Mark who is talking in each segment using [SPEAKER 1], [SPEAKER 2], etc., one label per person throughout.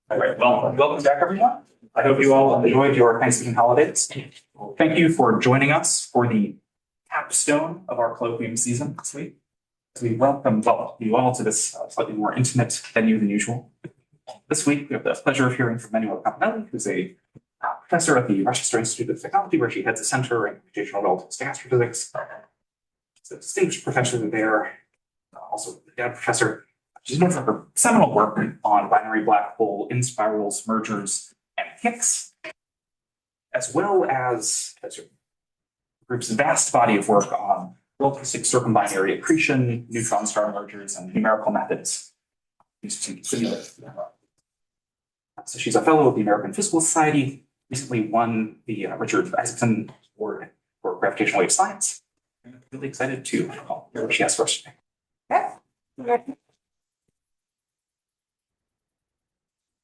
[SPEAKER 1] All right, well, welcome back, everyone. I hope you all enjoyed your Thanksgiving holidays. Thank you for joining us for the capstone of our colloquium season this week. We welcome you all to this slightly more intimate venue than usual. This week, we have the pleasure of hearing from Manuela Campanelli, who's a professor at the Rochester Institute of Technology, where she heads a center in computational relativistic astrophysics. She's a distinguished professor there, also a dad professor. She's known for her seminal work on binary black hole inspirals, mergers, and Higgs, as well as the group's vast body of work on relativistic circumbinary accretion, neutron star mergers, and numerical methods used to simulate. So she's a fellow of the American Physical Society, recently won the Richard Isaacson Award for Gravitational Wave Science. I'm really excited to hear what she has for us today.
[SPEAKER 2] Yeah.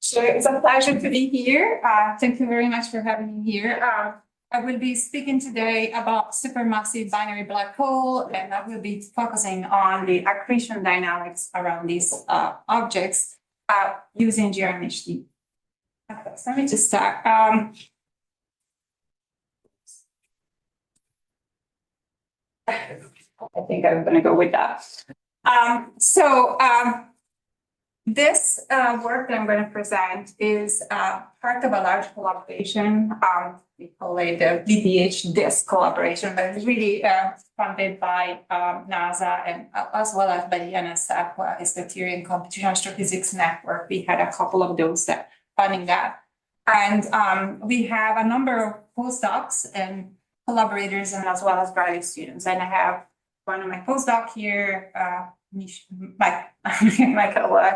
[SPEAKER 2] So it's a pleasure to be here. Thank you very much for having me here. I will be speaking today about supermassive binary black hole, and I will be focusing on the accretion dynamics around these objects using GRMHD. Okay, so let me just start. I think I'm going to go with that. This work that I'm going to present is part of a large collaboration. We call it the VDH-DISC collaboration, but it's really funded by NASA and as well as by the NSF, is the Theory and Computational Astrophysics Network. We had a couple of those that funding that. And we have a number of postdocs and collaborators and as well as graduate students. And I have one of my postdocs here, Michael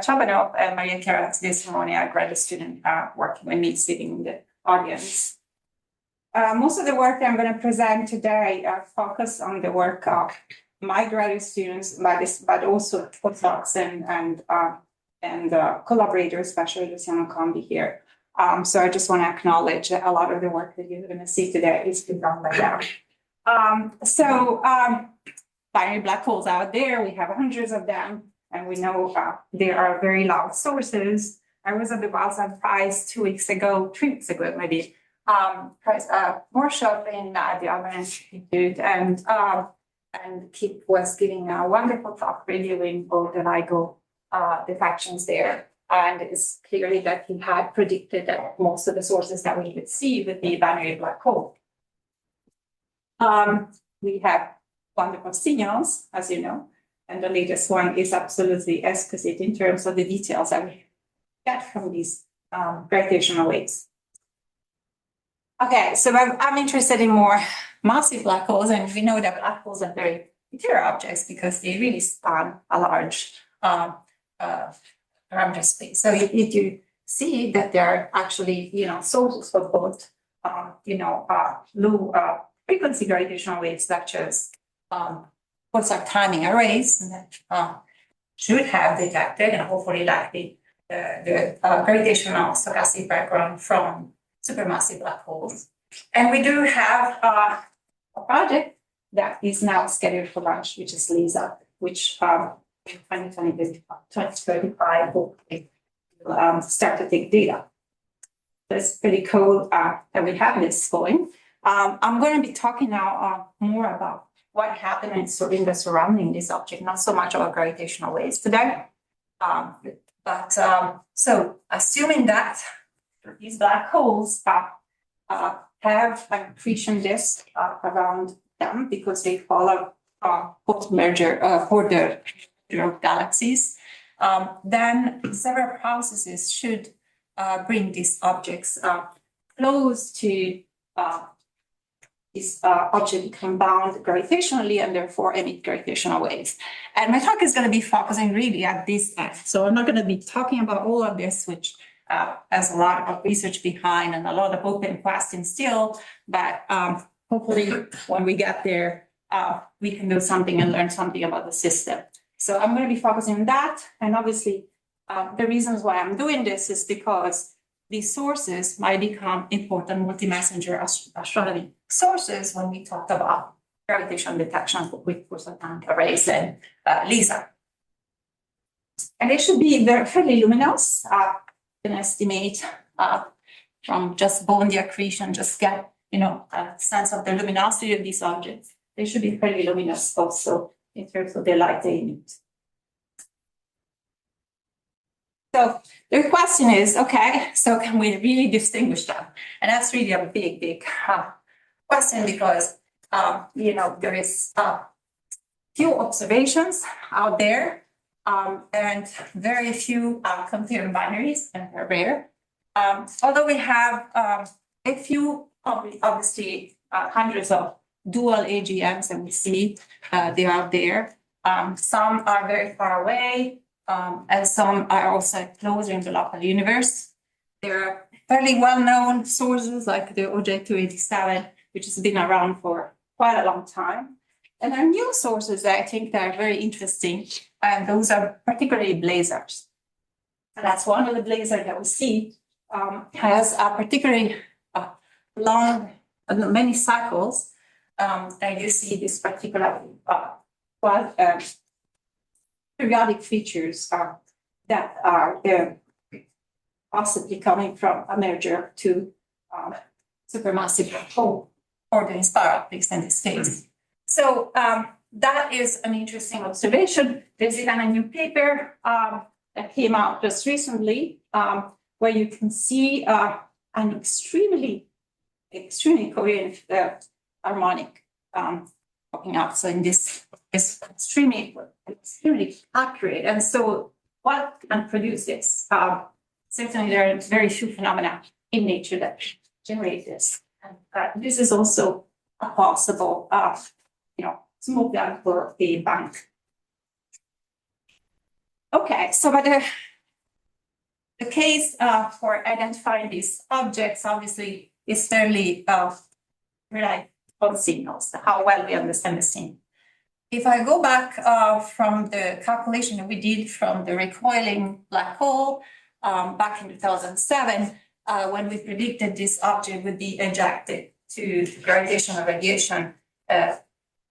[SPEAKER 2] Chabanov and Maria Clara this morning, a graduate student working with me, sitting in the audience. Most of the work that I'm going to present today focus on the work of my graduate students, but also postdocs and collaborators, especially Luciano Combi here. So I just want to acknowledge that a lot of the work that you're going to see today is being done by them. Binary black holes out there, we have hundreds of them, and we know there are very loud sources. I was at the Balzan Prize 3 weeks ago, maybe, workshop in the Albert Institute, and Kip was giving a wonderful talk reviewing all the LIGO defections there. And it's clearly that he had predicted that most of the sources that we would see would be binary black hole. We have wonderful signals, as you know, and the latest one is absolutely exquisite in terms of the details that we get from these gravitational waves. Okay, so I'm interested in more massive black holes, and we know that black holes are very material objects because they really span a large parameter space. So if you see that there are actually, sources for both, low frequency gravitational waves, such as pulsar timing arrays that should have detected and hopefully like the gravitational stochastic background from supermassive black holes. And we do have a project that is now scheduled for launch, which is LISA, which in 2035 hopefully will start to take data. So it's pretty cool that we have this going. I'm going to be talking now more about what happened in the surrounding this object, not so much about gravitational waves today. So assuming that these black holes have an accretion disk around them because they follow post-merger order of galaxies, then several processes should bring these objects close to this object become bound gravitationally and therefore emit gravitational waves. And my talk is going to be focusing really at this end. So I'm not going to be talking about all of this, which has a lot of research behind and a lot of open questions still, but hopefully when we get there, we can do something and learn something about the system. So I'm going to be focusing on that. And obviously, the reasons why I'm doing this is because these sources might become important multi-messenger astronomy sources when we talk about gravitational detection with pulsar timing arrays and LISA. And they should be very fairly luminous. can estimate from just Bondi accretion, just get, a sense of the luminosity of these objects. They should be fairly luminous also in terms of the light they emit. So the question is, okay, so can we really distinguish them? And that's really a big question because, there is few observations out there and very few confirmed binaries, and they're rare. Although we have a few, obviously, hundreds of dual AGMs that we see they're out there. Some are very far away, and some are also closer in the local universe. There are fairly well-known sources like the OJ287, which has been around for quite a long time. And there are new sources that I think that are very interesting, and those are particularly blazars. And that's one of the blazars that we see has a particularly long, many cycles, and you see this particular periodic features that are possibly coming from a merger to supermassive black hole, or the spiral, at least in this case. So that is an interesting observation. There's even a new paper that came out just recently, where you can see an extremely coherent harmonic popping up. So in this is extremely accurate. And so what can produce this? Certainly there are very few phenomena in nature that generate this. And this is also a possible small plan for a bank. Okay, so but the case for identifying these objects obviously is fairly reliant on signals, how well we understand the scene. If I go back from the calculation that we did from the recoiling black hole back in 2007, when we predicted this object would be ejected to gravitational radiation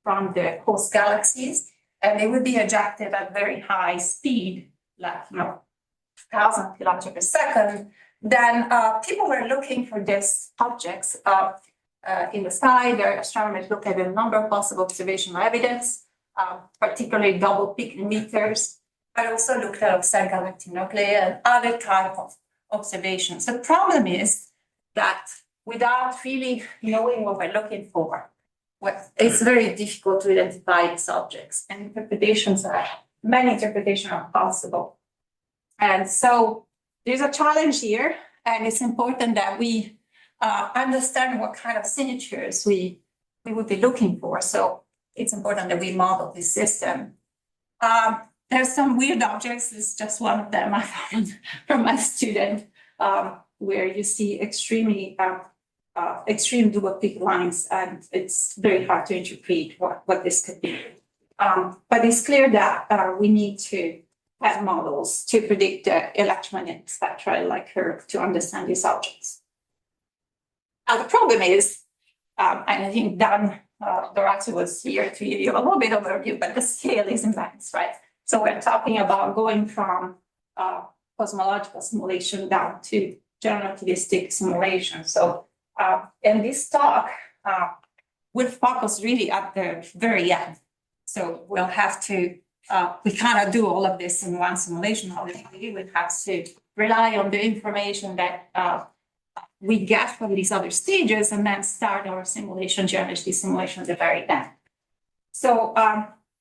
[SPEAKER 2] from the host galaxies, and they would be ejected at very high speed, like 1,000 kilometers per second, then people were looking for these objects in the sky. Their astronomers looked at a number of possible observational evidence, particularly double peak emitters, but also looked at observed galactic nuclei and other type of observations. The problem is that without really knowing what we're looking for, it's very difficult to identify these objects, and many interpretations are possible. And so there's a challenge here, and it's important that we understand what kind of signatures we would be looking for. So it's important that we model this system. There's some weird objects. This is just one of them I found from my student, where you see extreme double peak lines, and it's very hard to interpret what this could be. But it's clear that we need to have models to predict the electromagnetic spectra like her to understand these objects. Now the problem is, and I think Dan Dorazio was here to give you a little bit of overview, but the scale is immense, right? So we're talking about going from cosmological simulation down to relativistic simulation. So in this talk, we'll focus really at the very end. So we'll have to, we cannot do all of this in one simulation. Obviously, we'll have to rely on the information that we get from these other stages and then start our simulation, GRMHD simulation at the very end. So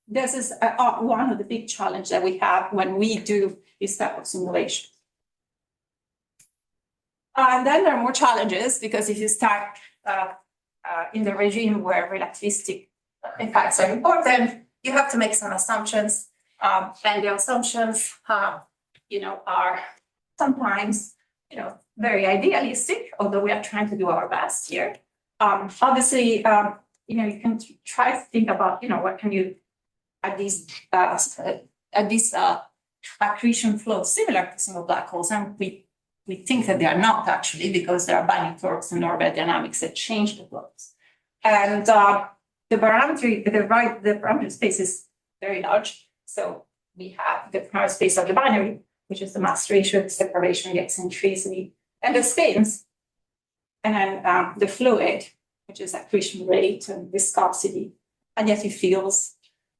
[SPEAKER 2] this is one of the big challenges that we have when we do this type of simulation. And then there are more challenges, because if you start in the regime where relativistic effects are important, you have to make some assumptions, and the assumptions, are sometimes, very idealistic, although we are trying to do our best here. Obviously, you can try to think about, what can you at these accretion flows similar to single black holes, and we think that they are not actually, because there are binding torques and orbital dynamics that change the flows. And the parameter space is very large. So we have the parameter space of the binary, which is the mass ratio, the separation, the eccentricity, and the spins. And then the fluid, which is accretion rate and viscosity, and yet it feels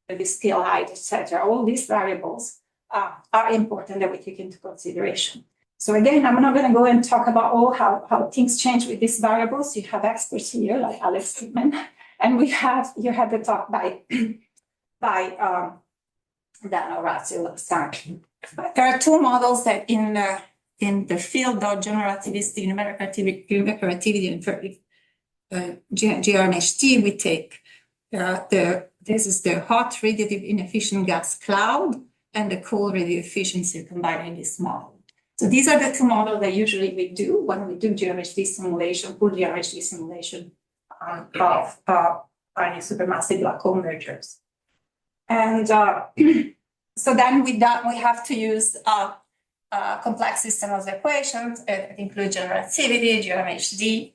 [SPEAKER 2] the scale height, etc. All these variables are important that we take into consideration. So again, I'm not going to go and talk about how things change with these variables. You have experts here like Alex Friedman, and you had the talk by Dan Orazio last time. But there are two models that in the field of generativistic numerical activity and GRMHD we take. This is the hot radiative inefficient gas cloud and the cold radiative efficiency combined in this model. So these are the two models that usually we do when we do GRMHD simulation, full GRMHD simulation of tiny supermassive black hole mergers. And so then we have to use complex systems of equations that include generativity, GRMHD,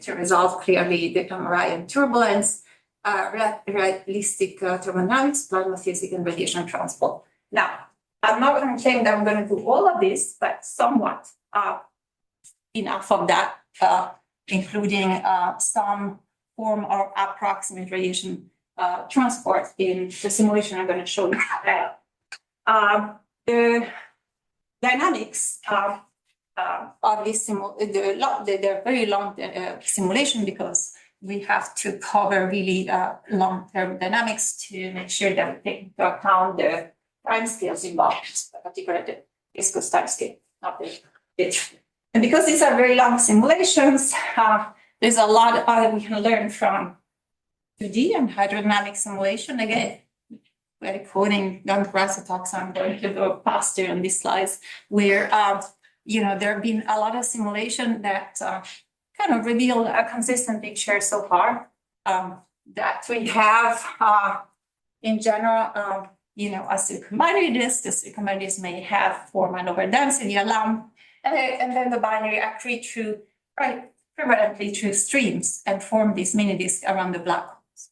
[SPEAKER 2] to resolve clearly the MRI and turbulence, relativistic thermodynamics, plasma physics, and radiation transport. Now, I'm not going to claim that I'm going to do all of this, but somewhat enough of that, including some form of approximate radiation transport in the simulation I'm going to show you today. The dynamics of this they're very long simulation because we have to cover really long-term dynamics to make sure that we take into account the time scales involved, particularly the viscous time scale of the bit. And because these are very long simulations, there's a lot we can learn from 2D and hydrodynamic simulation. Again, we're quoting Don Carassa talks, I'm going to go faster on these slides, where there have been a lot of simulation that kind of reveal a consistent picture so far, that we have in general, a circumbinary disk. The circumbinary may have form and over density, a lump, and then the binary accrete through, prevalently through streams and form these mini disks around the black holes.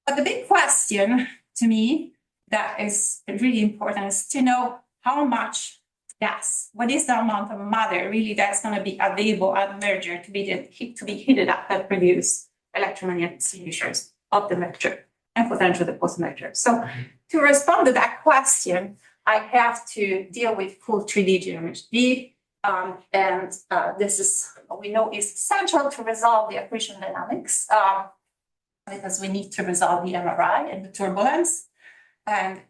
[SPEAKER 2] But the big question to me that is really important is to know how much gas, what is the amount of matter really that's going to be available at merger to be heated up and produce electromagnetic signatures of the merger and potentially the post-merger. So to respond to that question, I have to deal with full 3D GRMHD, and this is what we know is essential to resolve the accretion dynamics, because we need to resolve the MRI and the turbulence, and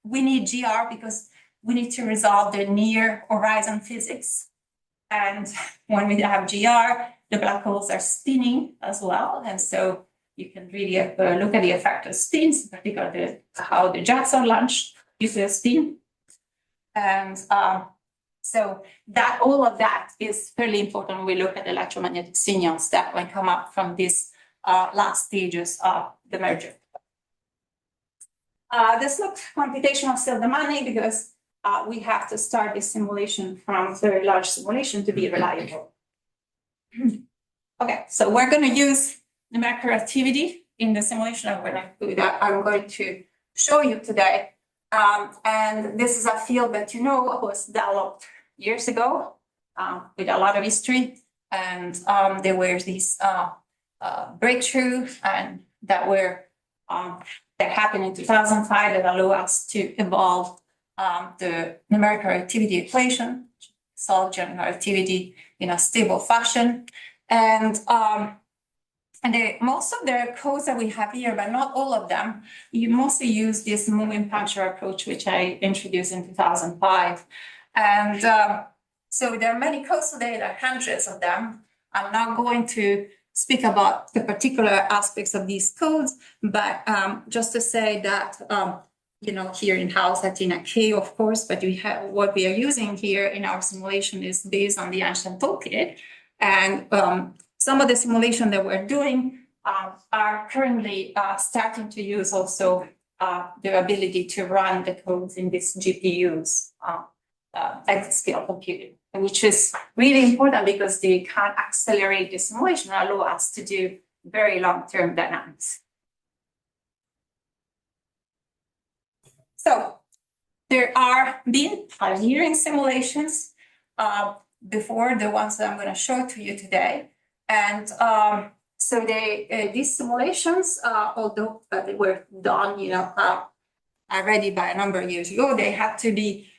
[SPEAKER 2] we need GR because we need to resolve the near horizon physics. And when we have GR, the black holes are spinning as well. And so you can really look at the effect of spins, particularly how the jets are launched due to a spin. And so that all of that is fairly important when we look at electromagnetic signals that will come up from these last stages of the merger. This looks computational still the money because we have to start this simulation from very large simulation to be reliable. Okay, so we're going to use numerical activity in the simulation I'm going to show you today. And this is a field that was developed years ago with a lot of history. And there were these breakthroughs and that happened in 2005 that allow us to evolve the numerical activity equation, solve general activity in a stable fashion. And most of the codes that we have here, but not all of them, you mostly use this moving puncture approach, which I introduced in 2005. And so there are many codes today, there are hundreds of them. I'm not going to speak about the particular aspects of these codes, but just to say that here in-house at TINA-K, of course, but what we are using here in our simulation is based on the Einstein toolkit. And some of the simulation that we're doing are currently starting to use also the ability to run the codes in these GPUs, exascale computing, which is really important because they can accelerate the simulation and allow us to do very long-term dynamics. So there are been pioneering simulations before the ones that I'm going to show to you today. And so these simulations, although they were done, already by a number of years ago, they had to be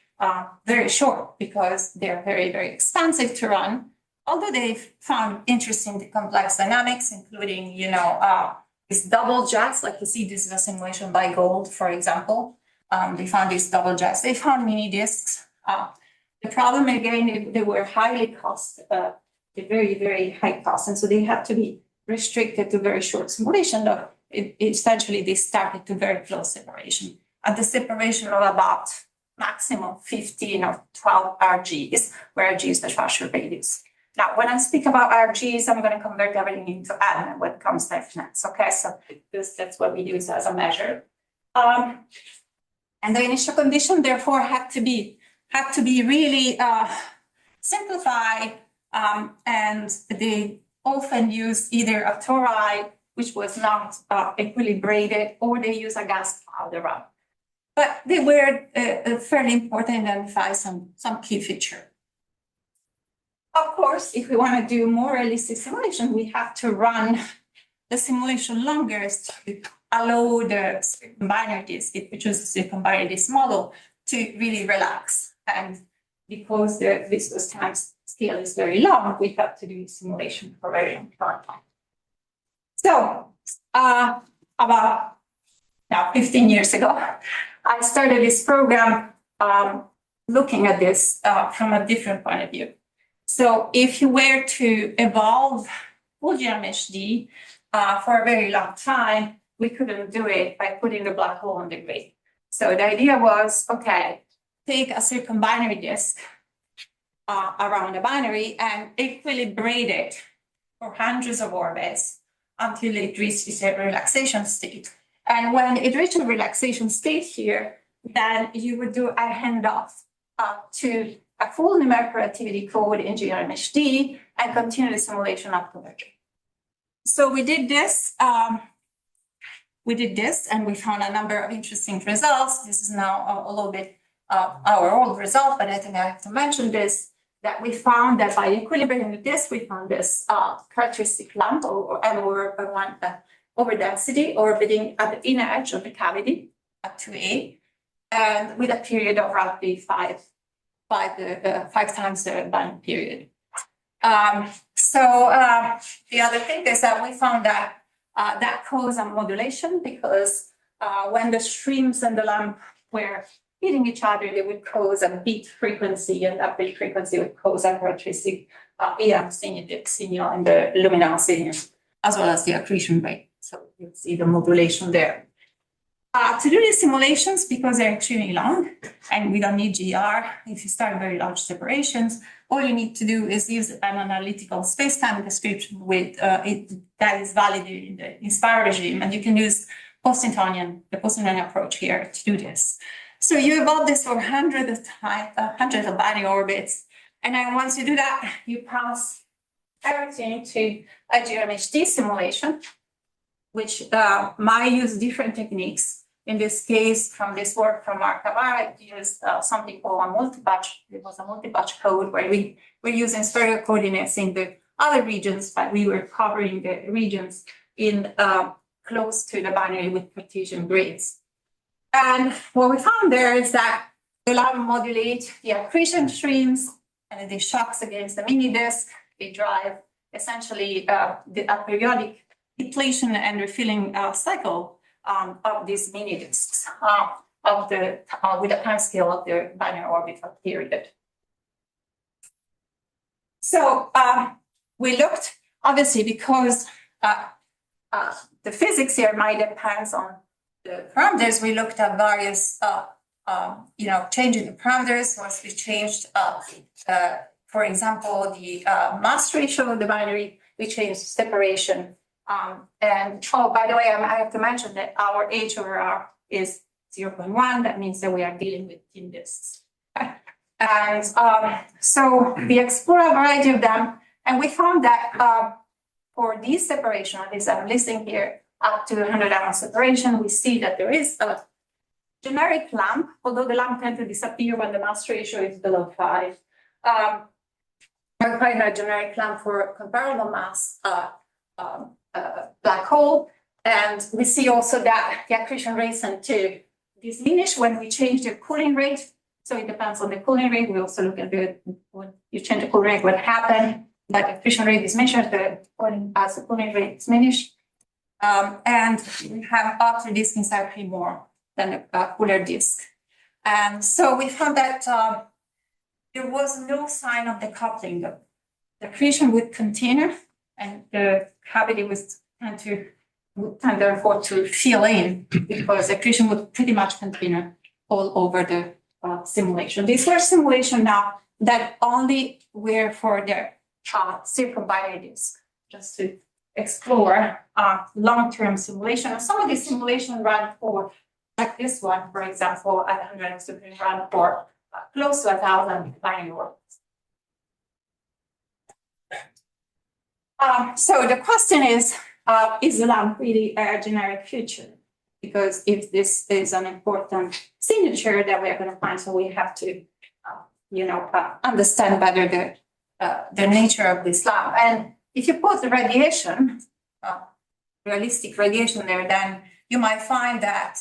[SPEAKER 2] very short because they're very, very expensive to run. Although they've found interesting complex dynamics, including, these double jets, like you see, this is a simulation by Gold, for example. They found these double jets. They found mini disks. The problem, again, they were highly cost, very, very high cost. And so they had to be restricted to very short simulation. Essentially, they started to very close separation. At the separation of about maximum 15 or 12 RGs, where RG is the Schwarzschild radius. Now, when I speak about RGs, I'm going to convert everything into N when it comes to FNets. Okay, so that's what we use as a measure. And the initial condition, therefore, had to be really simplified, and they often use either a toroid, which was not equilibrated, or they use a gas cloud around. But they were fairly important to identify some key feature. Of course, if we want to do more realistic simulation, we have to run the simulation longer to allow the circumbinary disk, if we choose the circumbinary disk model, to really relax. And because the viscous time scale is very long, we have to do simulation for a very long time. So about now 15 years ago, I started this program looking at this from a different point of view. So if you were to evolve full GRMHD for a very long time, we couldn't do it by putting the black hole on the grid. So the idea was, okay, take a circumbinary disk around a binary and equilibrate it for hundreds of orbits until it reaches a relaxation state. And when it reaches a relaxation state here, then you would do a handoff to a full numerical activity code in GRMHD and continue the simulation up to merger. So we did this. And we found a number of interesting results. This is now a little bit our old result, but I think I have to mention this, that we found that by equilibrating the disk, we found this characteristic lump or M over density orbiting at the inner edge of the cavity at 2A, and with a period of roughly five times the band period. The other thing is that we found that that caused a modulation because when the streams and the lamp were hitting each other, they would cause a beat frequency, and that beat frequency would cause a characteristic EM signal in the luminosity, as well as the accretion rate. So you see the modulation there. To do these simulations, because they're extremely long and we don't need GR, if you start very large separations, all you need to do is use an analytical space-time description with that is validated in the inspired regime, and you can use the post-Newtonian approach here to do this. So you evolve this for hundreds of binary orbits, and then once you do that, you pass everything to a GRMHD simulation, which might use different techniques. In this case, from this work from Mark Avara, it used something called a multi-batch. It was a multi-batch code where we were using spherical coordinates in the other regions, but we were covering the regions in close to the binary with Cartesian grids. And what we found there is that the lava modulate the accretion streams, and the shocks against the mini disk, they drive essentially a periodic depletion and refilling cycle of these mini disks with the time scale of the binary orbital period. So we looked, obviously, because the physics here might depend on the parameters. We looked at various, changing the parameters. Once we changed, for example, the mass ratio of the binary, we changed separation. By the way, I have to mention that our H over R is 0.1. That means that we are dealing with thin disks. And so we explored a variety of them, and we found that for these separation, at least I'm listing here up to 100 hour separation, we see that there is generic lamp, although the lamp tend to disappear when the mass ratio is below 5. I find a generic lamp for comparable mass black hole. And we see also that the accretion rates tend to diminish when we change the cooling rate. So it depends on the cooling rate. We also look at when you change the cooling rate, what happened. That accretion rate is measured as the cooling rate is diminished. And we have outer disk is actually more than a cooler disk. And so we found that there was no sign of decoupling. The accretion would continue, and the cavity was tend therefore to fill in because accretion would pretty much continue all over the simulation. These were simulations now that only were for the circumbinary disk, just to explore long-term simulation. And some of these simulations run for, like this one, for example, at 100 run for close to 1,000 binary orbits. So the question is the lamp really a generic future? Because if this is an important signature that we are going to find, so we have to, understand better the nature of this lamp. And if you put the radiation, realistic radiation there, then you might find that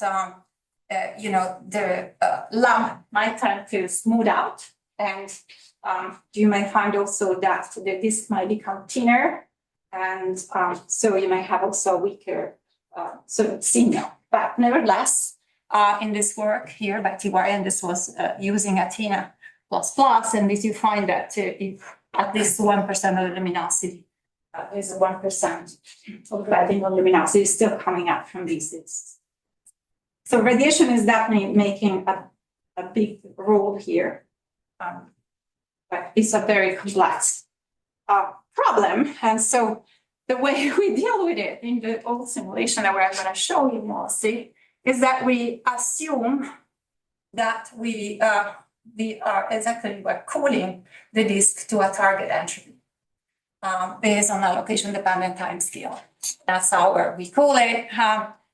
[SPEAKER 2] the lamp might tend to smooth out, and you may find also that the disk might become thinner, and so you may have also a weaker sort of signal. But nevertheless, in this work here by TY, and this was using Athena ++, and this you find that if at least 1% of the luminosity is 1% of grading on luminosity is still coming out from these disks. So radiation is definitely making a big role here. But it's a very complex problem. And so the way we deal with it in the old simulation that we're going to show you mostly is that we assume that we're cooling the disk to a target entropy based on a location-dependent time scale. That's how we cool it.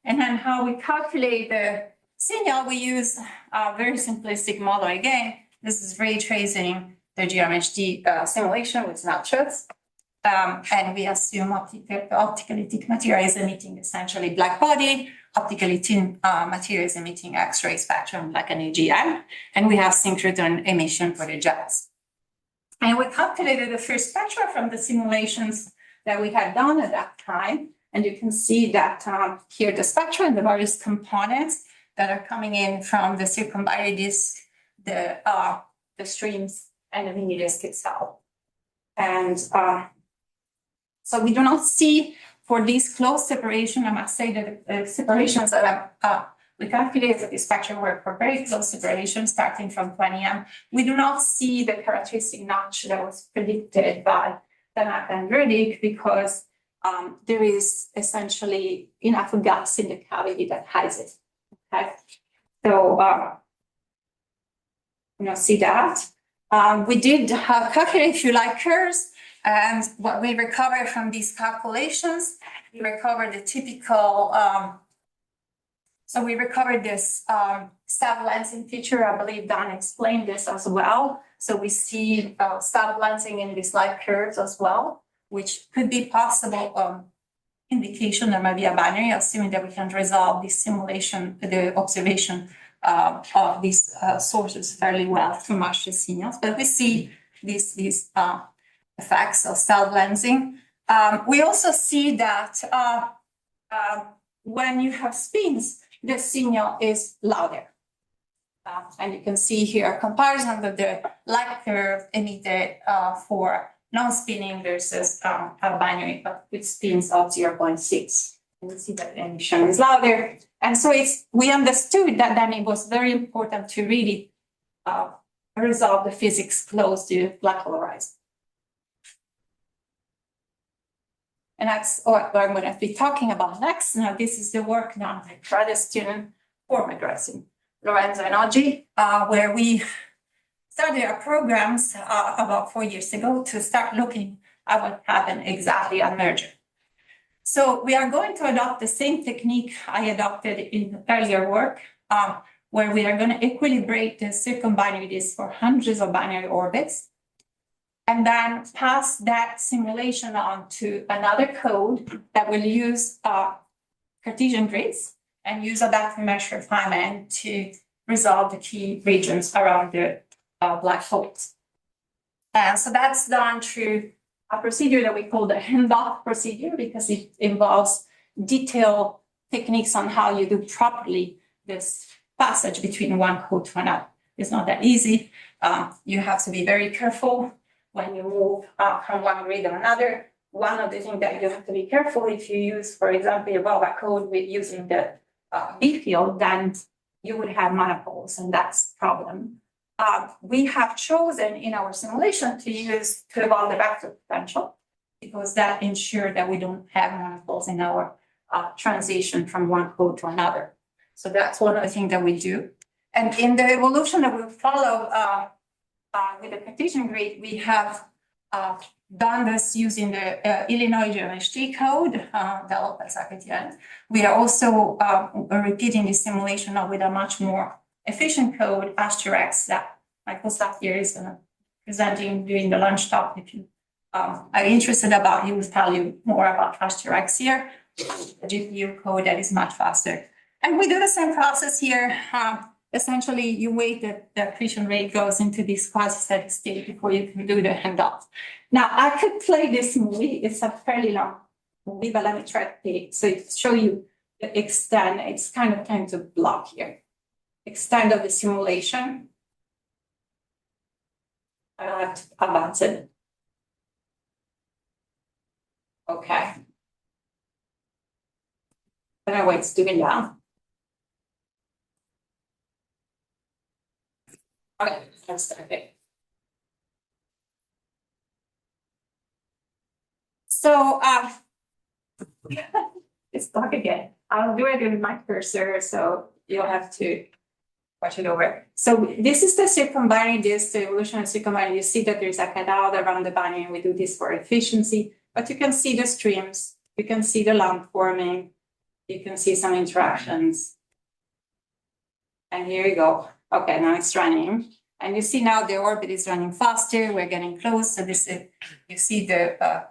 [SPEAKER 2] And then how we calculate the signal, we use a very simplistic model again. This is ray tracing the GRMHD simulation with snapshots. And we assume optically thick material is emitting essentially black body, optically thin material is emitting X-ray spectrum like an AGN, and we have synchrotron emission for the jets. And we calculated the first spectra from the simulations that we had done at that time. And you can see that here the spectra and the various components that are coming in from the circumbinary disk, the streams, and the mini disk itself. And so we do not see for these close separation, I must say that the separations that we calculated the spectrum were for very close separation starting from 20M. We do not see the characteristic notch that was predicted by Tanaka and Reddick because there is essentially enough gas in the cavity that hides it. Okay, so see that. We did calculate, if you like, curves, and what we recovered from these calculations, we recovered the typical. So we recovered this sub-lensing feature. I believe Dan explained this as well. So we see sub-lensing in these light curves as well, which could be possible indication there might be a binary, assuming that we can resolve this simulation, the observation of these sources fairly well to match the signals. But we see these effects of sub-lensing. We also see that when you have spins, the signal is louder. And you can see here a comparison of the light curve emitted for non-spinning versus a binary, but with spins of 0.6. And you see that the emission is louder. And so we understood that then it was very important to really resolve the physics close to black hole horizon. And that's what I'm going to be talking about next. Now, this is the work done by graduate student for my graduate, Lorenzo and Oggi, where we started our programs about 4 years ago to start looking at what happened exactly at merger. So we are going to adopt the same technique I adopted in earlier work, where we are going to equilibrate the circumbinary disk for hundreds of binary orbits, and then pass that simulation on to another code that will use Cartesian grids and use adaptive measure Feynman to resolve the key regions around the black holes. And so that's done through a procedure that we call the handoff procedure, because it involves detailed techniques on how you do properly this passage between one code to another. It's not that easy. You have to be very careful when you move from one grid to another. One of the things that you have to be careful if you use, for example, a code with using the B field, then you would have monopoles, and that's a problem. We have chosen in our simulation to evolve the vector potential, because that ensures that we don't have monopoles in our transition from one code to another. So that's one of the things that we do. And in the evolution that we follow with the Cartesian grid, we have done this using the Illinois GRMHD code developed by Saketian. We are also repeating the simulation with a much more efficient code, astrophysics, that my postdoc here is going to presenting during the lunch talk. If you are interested about, he will tell you more about astrophysics here, the GPU code that is much faster. And we do the same process here. Essentially, you wait that the accretion rate goes into this quasi-steady state before you can do the handoff. Now, I could play this movie. It's a fairly long movie, but let me try to show you the extent. It's kind of time to block here. Extent of the simulation. I don't have to advance it. Okay. Anyway, it's doing down. Okay, let's start it. So it's stuck again. I'll do it with my cursor, so you'll have to watch it over. So this is the circumbinary disk, the evolution of circumbinary. You see that there's a cutout around the binary. We do this for efficiency, but you can see the streams. You can see the lump forming. You can see some interactions. And here you go. Okay, now it's running. And you see now the orbit is running faster. We're getting close. So this is, you see the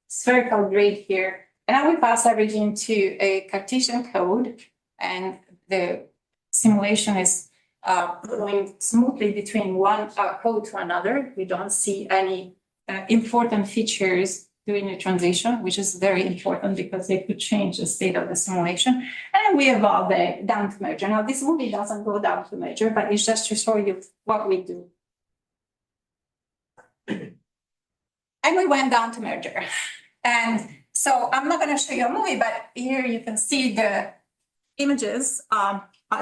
[SPEAKER 2] spherical grid here. And now we pass everything to a Cartesian code. And the simulation is going smoothly between one code to another. We don't see any important features during the transition, which is very important because they could change the state of the simulation. And we evolve the down to merger. Now, this movie doesn't go down to merger, but it's just to show you what we do. And we went down to merger. And so I'm not going to show you a movie, but here you can see the images.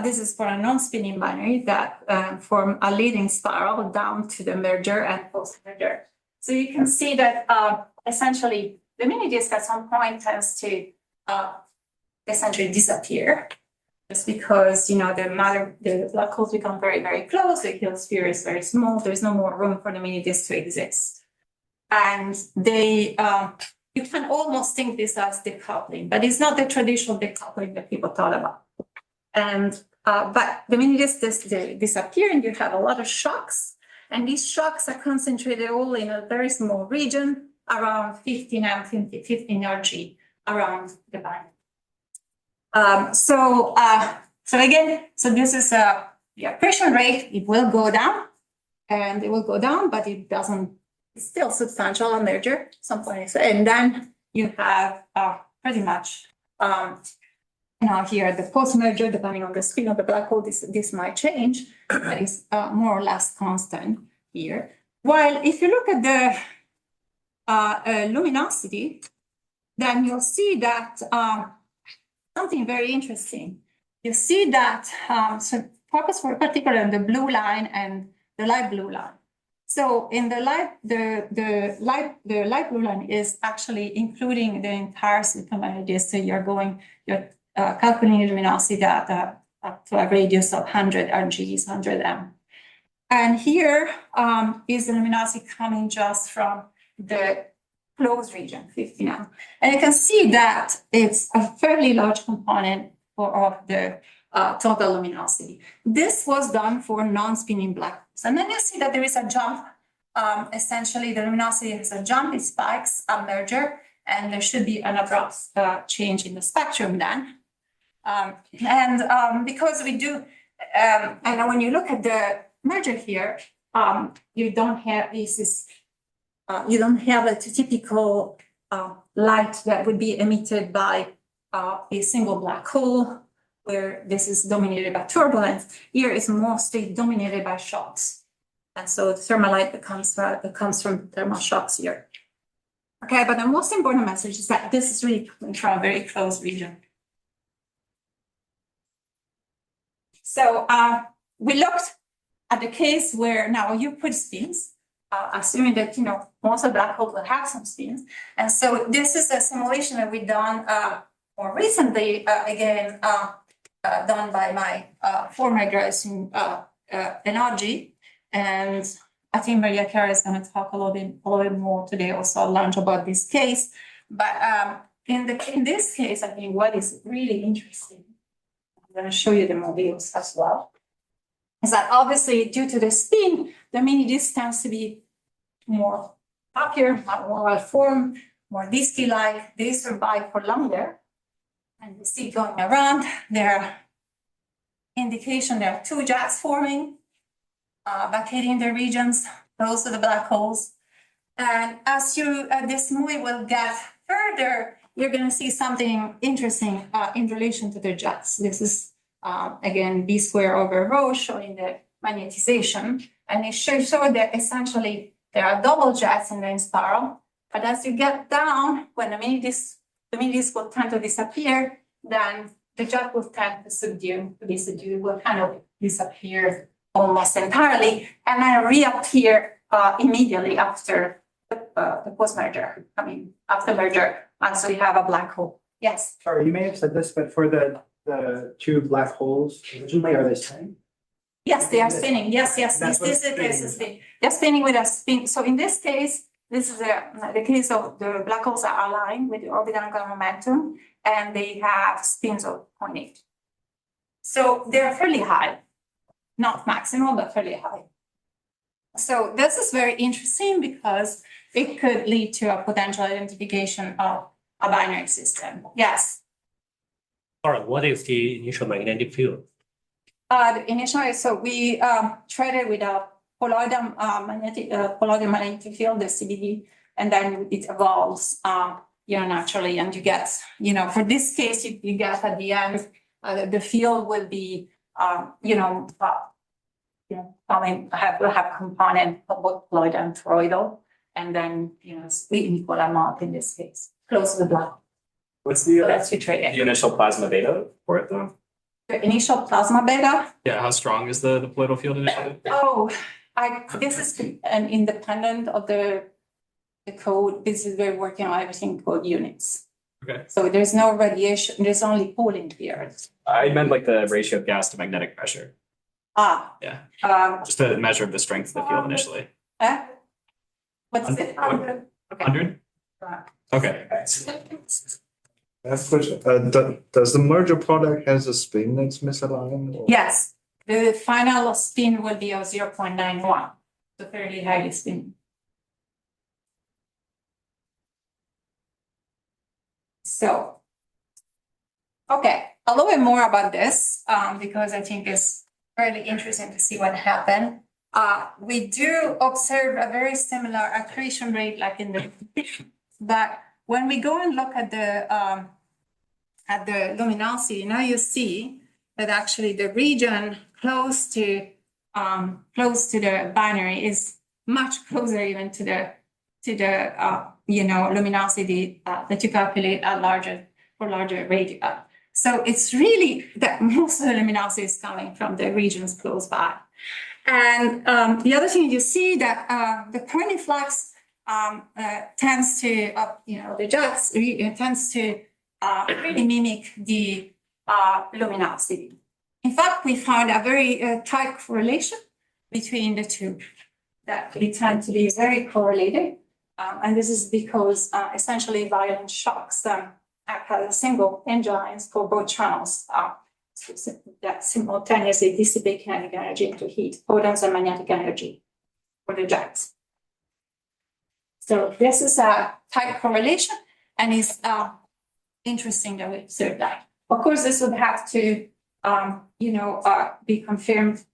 [SPEAKER 2] This is for a non-spinning binary that form a leading spiral down to the merger and post-merger. So you can see that essentially the mini disk at some point tends to essentially disappear, just because the black holes become very, very close. The Hill sphere is very small. There's no more room for the mini disk to exist, and they you can almost think this as decoupling, but it's not the traditional decoupling that people thought about. And but the mini disk disappear, and you have a lot of shocks. And these shocks are concentrated all in a very small region around 15 RG around the binary. So this is the accretion rate. It will go down, and it will go down, but it doesn't. It's still substantial on merger, some point. And then you have pretty much here the post merger, depending on the spin of the black hole, this might change, but it's more or less constant here. While if you look at the luminosity, then you'll see that something very interesting. You see that so focus for particular on the blue line and the light blue line. So in the light blue line is actually including the entire circumbinary disk. So you're calculating luminosity data up to a radius of 100 RGs, 100 M. And here is the luminosity coming just from the closed region, 50 M. And you can see that it's a fairly large component of the total luminosity. This was done for non-spinning black holes. And then you see that there is a jump. Essentially, the luminosity has a jump, it spikes, a merger, and there should be an abrupt change in the spectrum then. Because we do, and when you look at the merger here, you don't have you don't have a typical light that would be emitted by a single black hole, where this is dominated by turbulence. Here is mostly dominated by shocks. And so the thermal light that comes from thermal shocks here. Okay, but the most important message is that this is really coming from a very close region. So we looked at the case where now you put spins, assuming that most of black holes will have some spins. And so this is a simulation that we've done more recently, again, done by my former graduates in energy. And I think Maria Clara is going to talk a little bit more today, also learn about this case. But in this case, I think what is really interesting, I'm going to show you the modules as well, is that obviously due to the spin, the mini-disk tends to be more happier, more well-formed, more disky-like. They survive for longer. And you see going around, there are indication there are two jets forming, vacating the regions, close to the black holes. And as this movie will get further, you're going to see something interesting in relation to the jets. This is, again, B square over rho showing the magnetization. And it shows that essentially there are double jets in the spiral. But as you get down, when the mini-disk will tend to disappear, then the jet will tend to be subdued, will kind of disappear almost entirely, and then reappear immediately after the post-merger, after merger, and so you have a black hole. Yes?
[SPEAKER 3] Sorry, you may have said this, but for the two black holes, originally, are they spinning?
[SPEAKER 2] Yes, they are spinning. Yes. This is the case of spin. They're spinning with a spin. So in this case, this is the case of the black holes are aligned with the orbital angular momentum, and they have spins of 0.8. So they're fairly high, not maximal, but fairly high. So this is very interesting because it could lead to a potential identification of a binary system. Yes.
[SPEAKER 4] All right, what is the initial magnetic field?
[SPEAKER 2] The initial, so we treated with a colloidal magnetic field, the CBD, and then it evolves, naturally, and you get, for this case, you get at the end, the field will be, will have component of both colloidal and toroidal, and then, split in equal amount in this case, close to the black.
[SPEAKER 1] What's the
[SPEAKER 2] That's we treated.
[SPEAKER 1] the initial plasma beta for it though?
[SPEAKER 2] The initial plasma beta.
[SPEAKER 1] Yeah, how strong is the diploidal field initially?
[SPEAKER 2] Oh, this is an independent of the code. This is we're working on everything called units.
[SPEAKER 1] Okay.
[SPEAKER 2] So there's no radiation. There's only pooling here.
[SPEAKER 1] I meant like the ratio of gas to magnetic pressure.
[SPEAKER 2] Yeah.
[SPEAKER 1] Just a measure of the strength of the field initially.
[SPEAKER 2] What's it? 100. Okay.
[SPEAKER 1] 100? Okay.
[SPEAKER 5] Last question. Does the merger product has a spin that's misaligned? Or?
[SPEAKER 2] Yes. The final spin will be of 0.91. So fairly highly spin. So, okay, a little bit more about this because I think it's really interesting to see what happened. We do observe a very similar accretion rate like in the, but when we go and look at the luminosity, now you see that actually the region close to the binary is much closer even to the luminosity that you calculate at larger radii. So it's really that most of the luminosity is coming from the regions close by. And the other thing you see that the point flux tends to, the jets tends to really mimic the luminosity. In fact, we found a very tight correlation between the two, that they tend to be very correlated. And this is because essentially violent shocks act as single engines for both channels. that simultaneously dissipate kinetic energy into heat, photons and magnetic energy for the jets. So this is a tight correlation, and it's interesting that we observe that. Of course, this would have to, be confirmed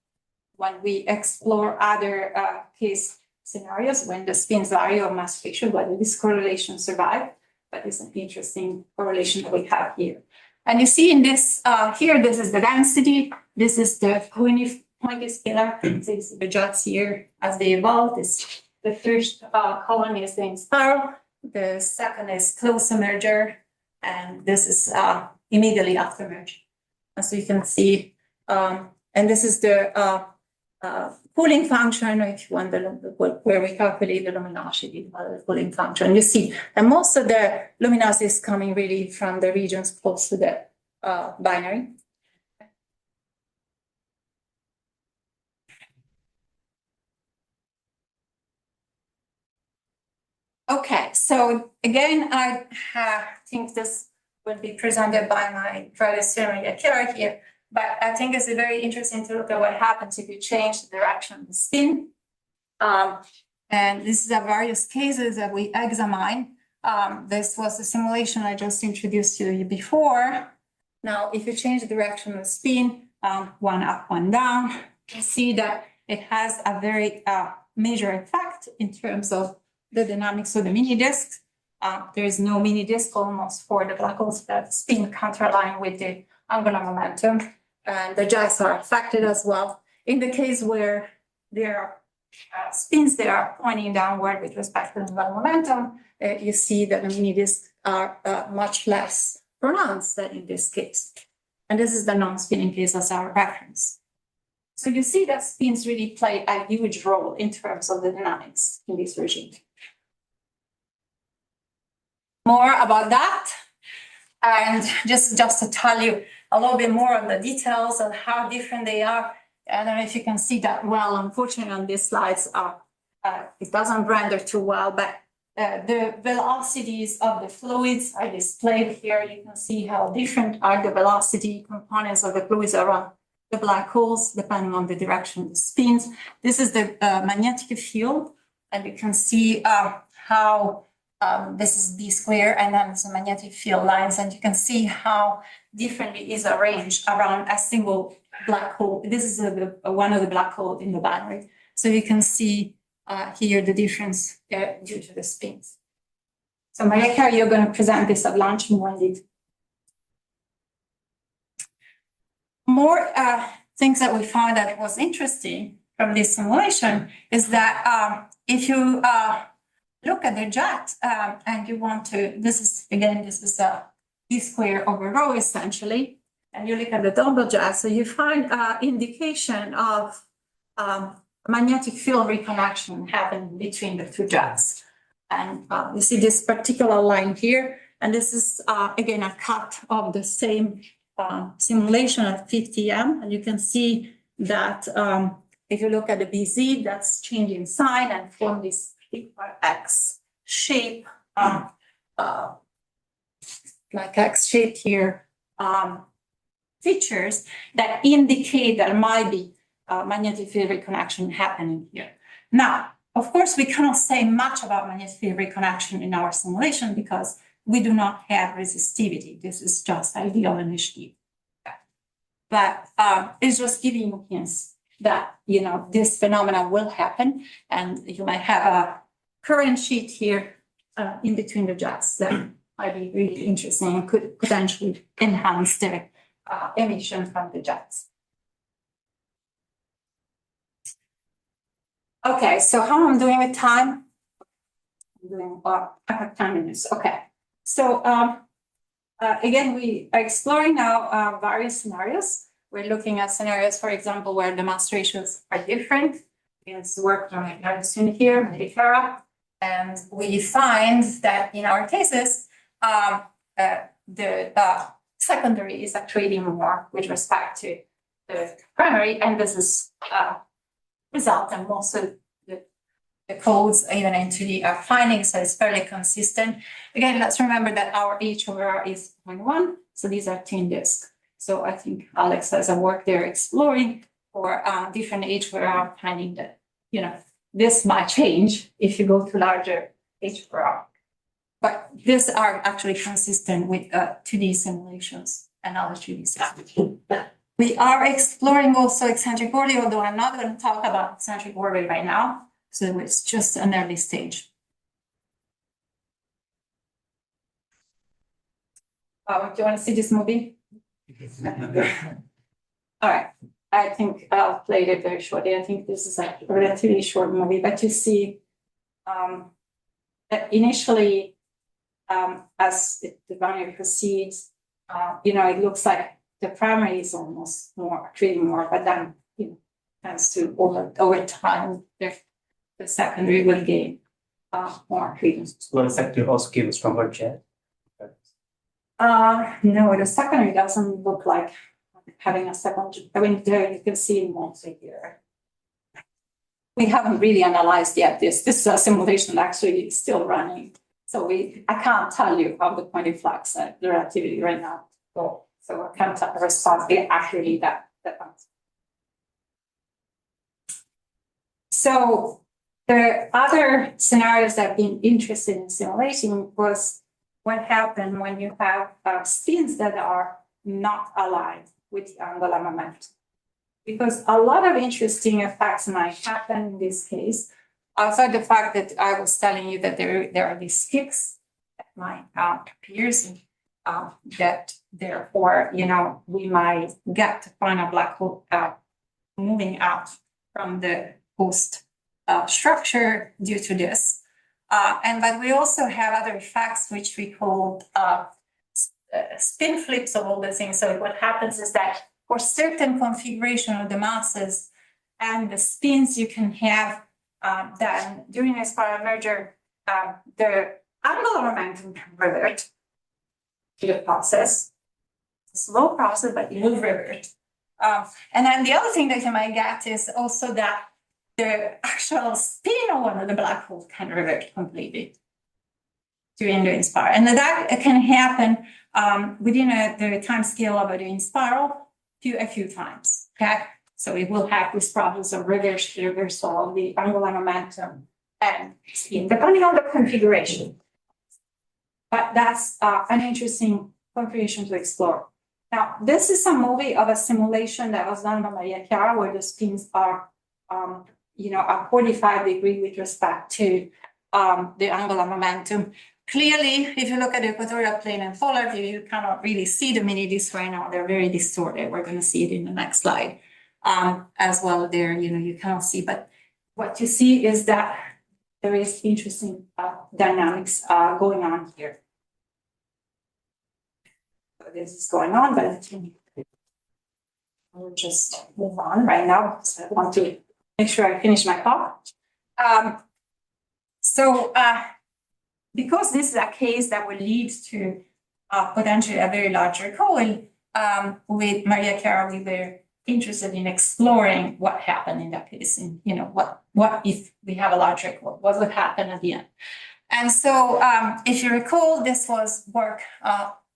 [SPEAKER 2] when we explore other case scenarios when the spins vary or mass friction, whether this correlation survive. But it's an interesting correlation that we have here. And you see in this here, this is the density. This is the Poynting scalar. This is the jets here as they evolve. The first column is the spiral. The second is close merger, and this is immediately after merger. And so you can see, and this is the Pooling function, if you want where we calculate the luminosity, the Pooling function. You see, and most of the luminosity is coming really from the regions close to the binary. Okay, so again, I think this will be presented by my traditional Akira here. But I think it's very interesting to look at what happens if you change the direction of the spin. And this is a various cases that we examine. This was a simulation I just introduced to you before. Now, if you change the direction of the spin, one up, one down, you see that it has a very major effect in terms of the dynamics of the mini disk. There is no mini disk almost for the black holes that spin counterline with the angular momentum. And the jets are affected as well. In the case where there are spins that are pointing downward with respect to the angular momentum, you see that the mini disks are much less pronounced than in this case. And this is the non-spinning case as our reference. So you see that spins really play a huge role in terms of the dynamics in this regime. More about that. And just to tell you a little bit more of the details of how different they are. I don't know if you can see that well. Unfortunately, on these slides, it doesn't render too well, but the velocities of the fluids are displayed here. You can see how different are the velocity components of the fluids around the black holes, depending on the direction of the spins. This is the magnetic field, and you can see how this is B square, and then it's the magnetic field lines, and you can see how differently is arranged around a single black hole. This is one of the black holes in the binary. So you can see here the difference due to the spins. So Maria, you're going to present this at lunch more indeed. More things that we found that was interesting from this simulation is that if you look at the jet and you want to, this is a B square over rho essentially, and you look at the double jet, so you find indication of magnetic field reconnection happening between the two jets. And you see this particular line here, and this is again a cut of the same simulation at 50 M, and you can see that if you look at the BZ, that's changing sign and form this X shape, like X shaped here, features that indicate there might be magnetic field reconnection happening here. Now, of course, we cannot say much about magnetic field reconnection in our simulation because we do not have resistivity. This is just ideal in HD. But it's just giving hints that, you know, this phenomenon will happen, and you might have a current sheet here in between the jets that might be really interesting and could potentially enhance the emission from the jets. Okay, so how I'm doing with time? I'm doing, I have 10 minutes. Okay, so again, we are exploring now various scenarios. We're looking at scenarios, for example, where the mass ratios are different. It's work on very soon here, Medicera. And we find that in our cases, the secondary is accreting more with respect to the primary, and this is result in most of the codes even into the findings, so it's fairly consistent. Again, let's remember that our H over R is 0.1, so these are thin disks. So I think Alex has a work there exploring for different age where I'm finding that, this might change if you go to larger age per. But these are actually consistent with 2D simulations and other 3D systems. We are exploring also eccentric orbit, although I'm not going to talk about eccentric orbit right now. So it's just an early stage. Do you want to see this movie? All right. I think I'll play it very shortly. I think this is a relatively short movie, but you see that initially, as the binary proceeds, it looks like the primary is almost more, accreting more, but then, tends to over time, the secondary will gain more accretion.
[SPEAKER 4] So the secondary also give a stronger jet.
[SPEAKER 2] No, the secondary doesn't look like having a second. I mean, there you can see in one figure. We haven't really analyzed yet this. This is a simulation actually still running. So I can't tell you how the quantum flux the relativity right now. So I can't respond accurately that much. So the other scenarios that have been interested in simulation was what happened when you have spins that are not aligned with the angular momentum. Because a lot of interesting effects might happen in this case, outside the fact that I was telling you that there are these kicks that might appear, that therefore, we might get to find a black hole moving out from the host structure due to this. But we also have other effects which we call spin flips of all the things. So what happens is that for certain configuration of the masses and the spins you can have, then during a spiral merger, the angular momentum can revert to the process. It's a slow process, but it will revert. And then the other thing that you might get is also that the actual spin of one of the black holes can revert completely during the spiral. And that can happen within the time scale of the spiral a few times, okay? So it will have this process of reversal of the angular momentum and spin, depending on the configuration. But that's an interesting configuration to explore. Now, this is a movie of a simulation that was done by Maria Chiara, where the spins are, at 45 degrees with respect to the angular momentum. Clearly, if you look at the equatorial plane and polar view, you cannot really see the mini-disks right now. They're very distorted. We're going to see it in the next slide. As well there, you cannot see. But what you see is that there is interesting dynamics going on here. So this is going on, but I'll just move on right now. So I want to make sure I finish my talk. Because this is a case that will lead to potentially a very large recoil, with Maria Chiara, we were interested in exploring what happened in that case, and what if we have a large recoil, what would happen at the end. And so, if you recall, this was work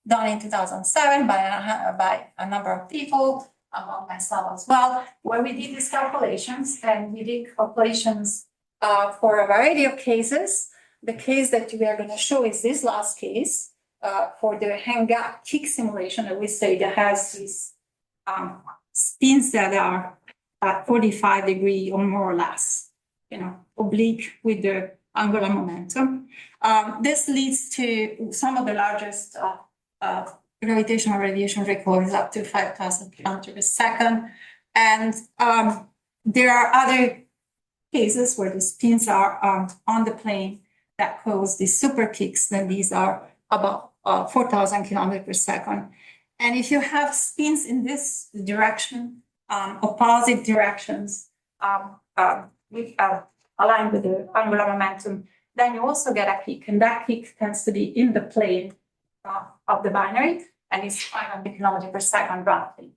[SPEAKER 2] done in 2007 by a number of people, among myself as well, where we did these calculations, and we did calculations for a variety of cases. The case that we are going to show is this last case for the hang-gap kick simulation that we say that has these spins that are at 45 degrees or more or less, oblique with the angular momentum. This leads to some of the largest gravitational radiation recoils up to 5,000 kilometers per second. And there are other cases where the spins are on the plane that cause these super kicks, then these are about 4,000 kilometers per second. And if you have spins in this direction, opposite directions, aligned with the angular momentum, then you also get a kick, and that kick tends to be in the plane of the binary, and it's 500 kilometers per second roughly.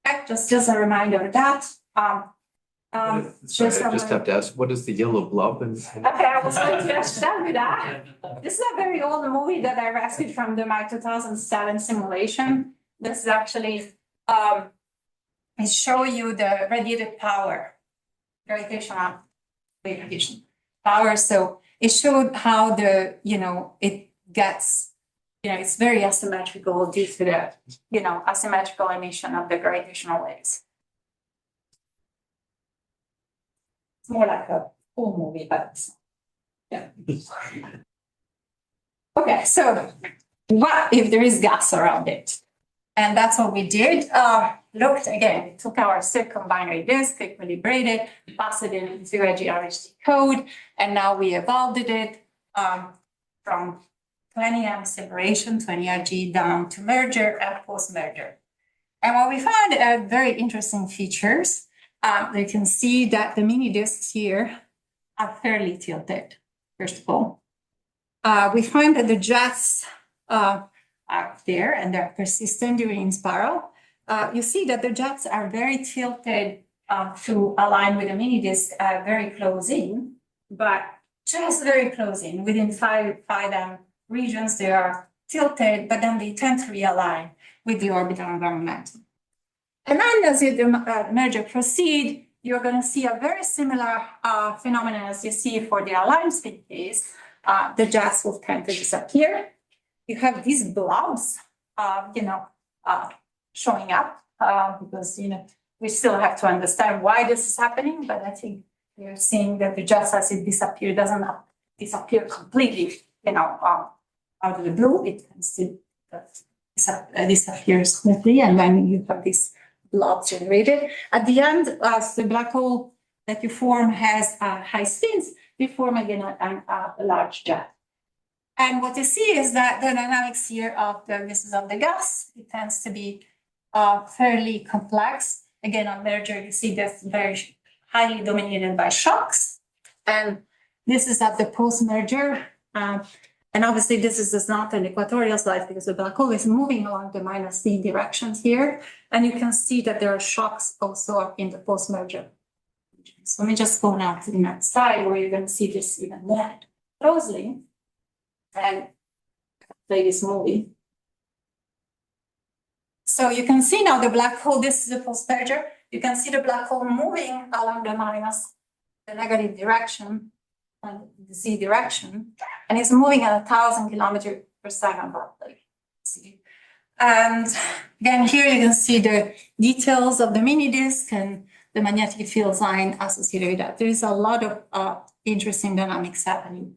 [SPEAKER 2] Okay, just a reminder of that.
[SPEAKER 5] Sorry, I just have to ask, what is the yellow blob?
[SPEAKER 2] Okay, I was going to just tell you that. This is a very old movie that I rescued from my 2007 simulation, This is actually, it show you the radiated power, gravitational radiation power. So it showed how the, it gets, it's very asymmetrical due to the, asymmetrical emission of the gravitational waves. It's more like a full movie, but yeah. Okay, so what if there is gas around it? And that's what we did. Looked again, we took our circumbinary disk, equilibrated, passed it into a GRMHD code, and now we evolved it from 20M separation, 20RG down to merger and post-merger. And what we found are very interesting features. You can see that the mini disks here are fairly tilted, first of all. We find that the jets are there and they're persistent during spiral. You see that the jets are very tilted to align with the mini disk very close in, but just very close in. Within 5M regions, they are tilted, but then they tend to realign with the orbital environment. And then as the merger proceed, you're going to see a very similar phenomenon as you see for the aligned spin case. The jets will tend to disappear. You have these blobs, showing up because, we still have to understand why this is happening. But I think you're seeing that the jets, as it disappears, doesn't disappear completely, out of the blue. It tends to disappear smoothly, and then you have this blob generated. At the end, as the black hole that you form has high spins, we form again a large jet. And what you see is that the dynamics here of the gas, it tends to be fairly complex. Again, on merger, you see that's very highly dominated by shocks. And this is at the post-merger. And obviously, this is not an equatorial slice because the black hole is moving along the -c directions here. And you can see that there are shocks also in the post-merger. So let me just go now to the next side where you're going to see this even more closely. And play this movie. So you can see now the black hole, this is the post-merger. You can see the black hole moving along the negative direction, and the z direction, and it's moving at 1,000 kilometers per second roughly. And again, here you can see the details of the mini disk and the magnetic field line associated with that. There is a lot of interesting dynamics happening.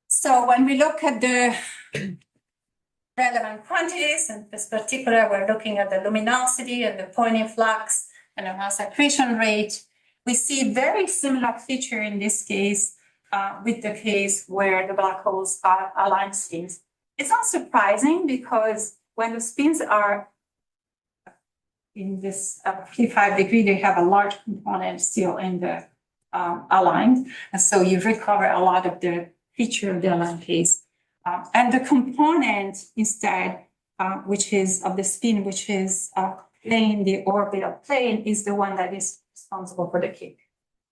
[SPEAKER 2] So when we look at the relevant quantities, in this particular, we're looking at the luminosity and the Poynting flux and the mass accretion rate. We see very similar feature in this case with the case where the black holes are aligned spins. It's not surprising because when the spins are in this 55-degree, they have a large component still in the aligned. And so you recover a lot of the feature of the aligned case. And the component instead, which is of the spin, which is plane, the orbital plane, is the one that is responsible for the kick.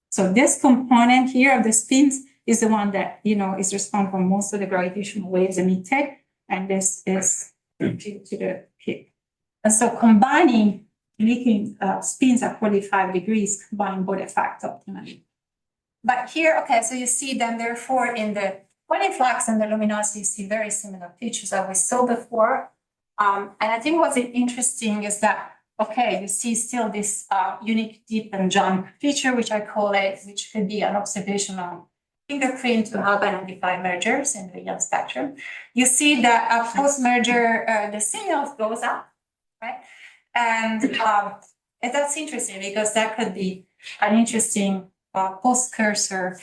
[SPEAKER 2] So this component here of the spins is the one that, is responsible for most of the gravitational waves emitted, and this is due to the kick. And so combining, making spins at 45 degrees, combine both effects optimally. But here, okay, so you see then therefore in the Poynting flux and the luminosity, you see very similar features that we saw before. And I think what's interesting is that, okay, you see still this unique dip and jump feature, which I call it, which could be an observational fingerprint to help identify mergers in the Young spectrum. You see that post-merger, the signal goes up, right? And that's interesting because that could be an interesting post-cursor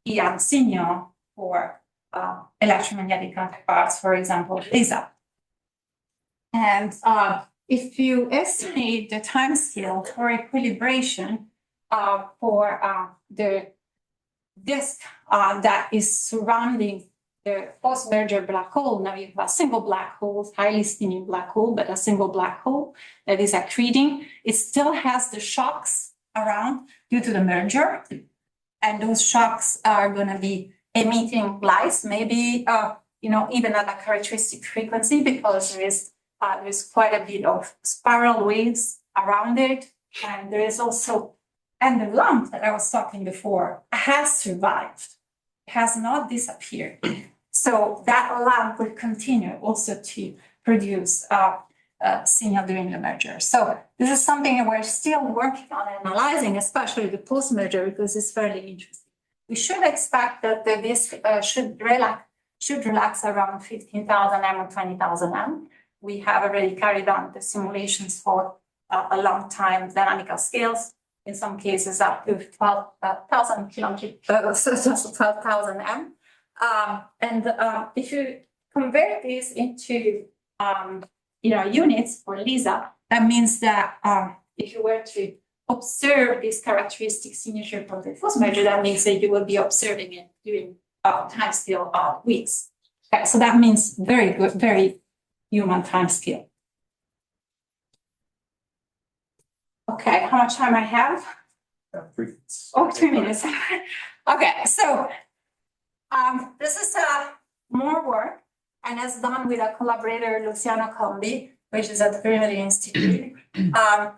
[SPEAKER 2] EM signal for electromagnetic counterparts, for example, LISA. And if you estimate the time scale for equilibration for the disk that is surrounding the post-merger black hole, now you have a single black hole, highly spinning black hole, but a single black hole that is accreting. It still has the shocks around due to the merger. And those shocks are going to be emitting lights, maybe even at a characteristic frequency, because there's quite a bit of spiral waves around it, and there is also, and the lump that I was talking before has survived, has not disappeared. So that lamp will continue also to produce signal during the merger. So this is something that we're still working on analyzing, especially the post-merger, because it's fairly interesting. We should expect that the disk should relax around 15,000 M or 20,000 M. We have already carried on the simulations for a long time, dynamical scales, in some cases up to 12,000 12,000 M. If you convert this into units for Lisa, that means that if you were to observe this characteristic signature from the first measure, that means that you will be observing it during time scale of weeks. Okay, so that means very good, very human time scale. Okay, how much time I have?
[SPEAKER 1] 3 minutes.
[SPEAKER 2] Oh, 3 minutes. Okay, so this is more work, and it's done with a collaborator, Luciano Combi, which is at the Perimeter Institute.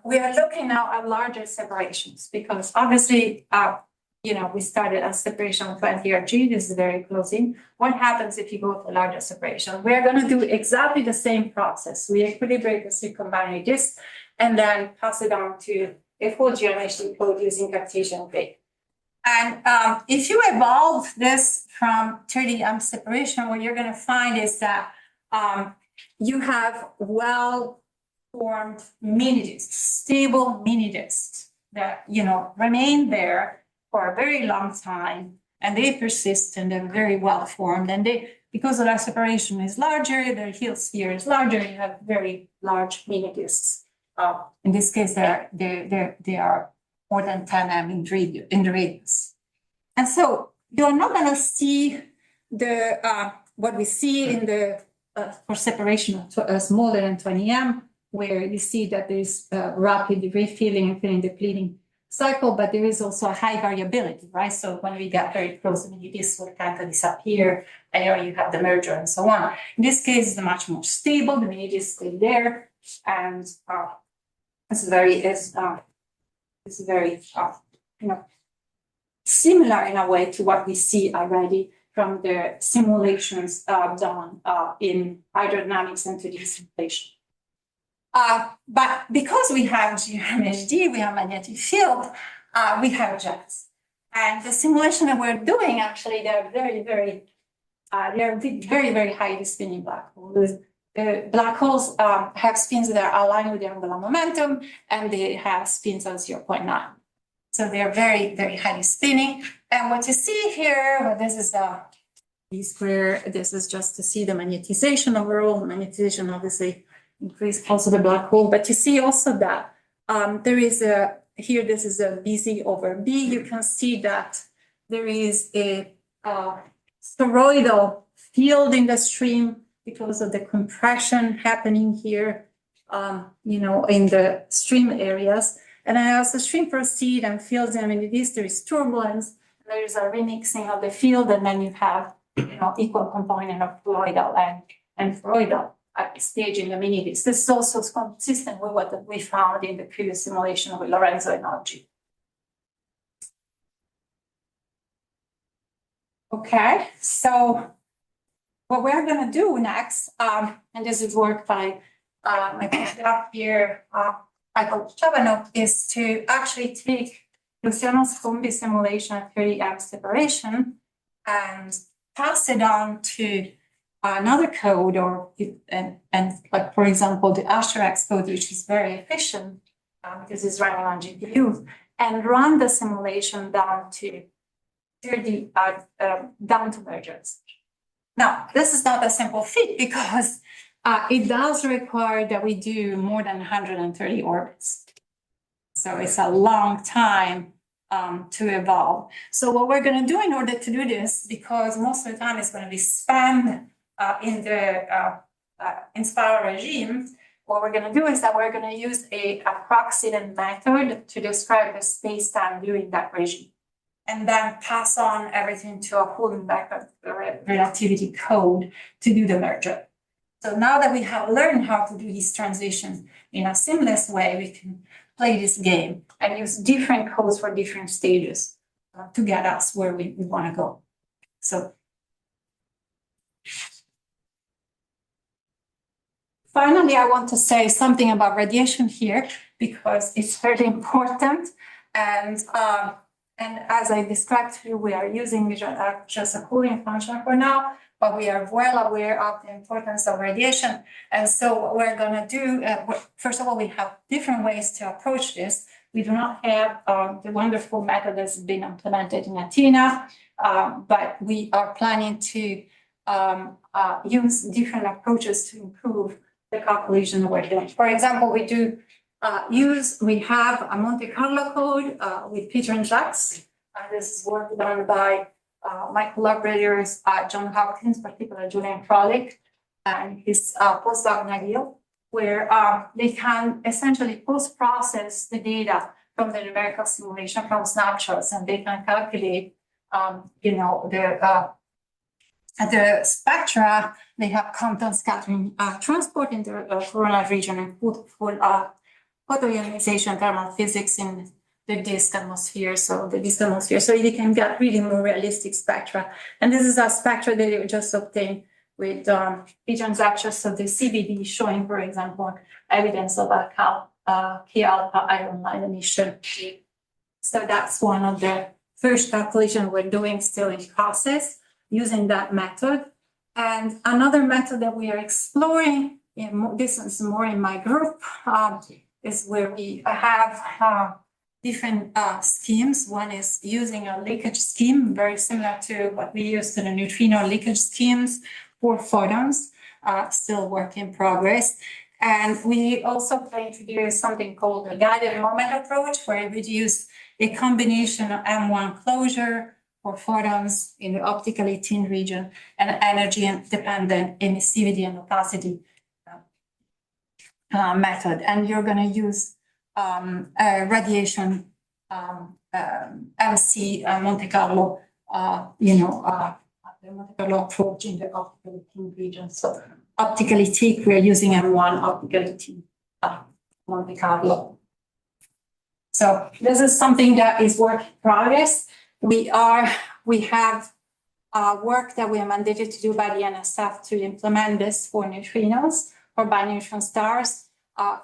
[SPEAKER 2] We are looking now at larger separations because obviously, we started a separation of 20 RG. This is very close in. What happens if you go to a larger separation? We're going to do exactly the same process. We equilibrate the circumbinary disk and then pass it on to a full GRMHD code using Cartesian grid. And if you evolve this from 30 M separation, what you're going to find is that you have well-formed mini disks, stable mini disks that remain there for a very long time, and they persist and they're very well formed. And because the separation is larger, the Hill sphere is larger, you have very large mini disks. In this case, they are more than 10 M in the radius. And so you're not going to see what we see in the for separation of smaller than 20 M, where you see that there's rapid refilling and filling depleting cycle, but there is also a high variability, right? So when we get very close, the mini disks will kind of disappear, and you have the merger and so on. In this case, it's much more stable. The mini disks stay there, and it's very similar in a way to what we see already from the simulations done in hydrodynamics and 2D simulation. But because we have GRMHD, we have magnetic field, we have jets. And the simulation that we're doing, actually, they're very, very highly spinning black holes. The black holes have spins that are aligned with the angular momentum, and they have spins of 0.9. So they're very, very highly spinning. And what you see here, well, this is the B square. This is just to see the magnetization overall. The magnetization obviously increase also the black hole, but you see also that there is here, this is a BZ over B. You can see that there is a toroidal field in the stream because of the compression happening here, in the stream areas. And as the stream proceeds and fills in, there is turbulence, there is a remixing of the field, and then you have, equal component of toroidal and toroidal stage in the mini disk. This is also consistent with what we found in the previous simulation with Lorenzo and Oggi. Okay, so what we're going to do next, and this is work by my postdoc here, Michael Chabanov, is to actually take Luciano's Combi simulation at 30 M separation and pass it on to another code, and like, for example, the Astrophysics code, which is very efficient because it's running on GPU, and run the simulation down to 30 down to mergers. Now, this is not a simple feat because it does require that we do more than 130 orbits. So it's a long time to evolve. So what we're going to do in order to do this, because most of the time it's going to be spent in the in spiral regime, what we're going to do is that we're going to use a approximate method to describe the space-time during that regime. and then pass on everything to a holding back relativity code to do the merger. So now that we have learned how to do these transitions in a seamless way, we can play this game and use different codes for different stages to get us where we want to go. So finally, I want to say something about radiation here because it's very important. And as I described to you, we are using just a cooling function for now, but we are well aware of the importance of radiation. And so what we're going to do, first of all, we have different ways to approach this. We do not have the wonderful method that's been implemented in Athena, but we are planning to use different approaches to improve the calculation we're doing. For example, we have a Monte Carlo code with Peter and Jacques. This is work done by my collaborators at Johns Hopkins, particularly Julian Froelich and his postdoc Nabil, where they can essentially post-process the data from the numerical simulation from snapshots, and they can calculate, the spectra. They have Compton scattering transport in the coronal region and put full photoionization thermal physics in the disk atmosphere. So you can get really more realistic spectra. And this is a spectra that you just obtained with P-transactions. So the CBD showing, for example, evidence of a K-alpha iron line emission. So that's one of the first calculation we're doing still in process using that method. And another method that we are exploring, this is more in my group, is where we have different schemes. One is using a leakage scheme, very similar to what we use to the neutrino leakage schemes for photons, still work in progress. And we also plan to do something called a guided moment approach, where we would use a combination of M1 closure for photons in the optically thin region and energy dependent emissivity and opacity method. And you're going to use a radiation MC Monte Carlo, the Monte Carlo approach in the optically thin region. So optically thick, we're using M1 optically thin Monte Carlo. So this is something that is work in progress. We have work that we are mandated to do by the NSF to implement this for neutrinos, for bineutron stars,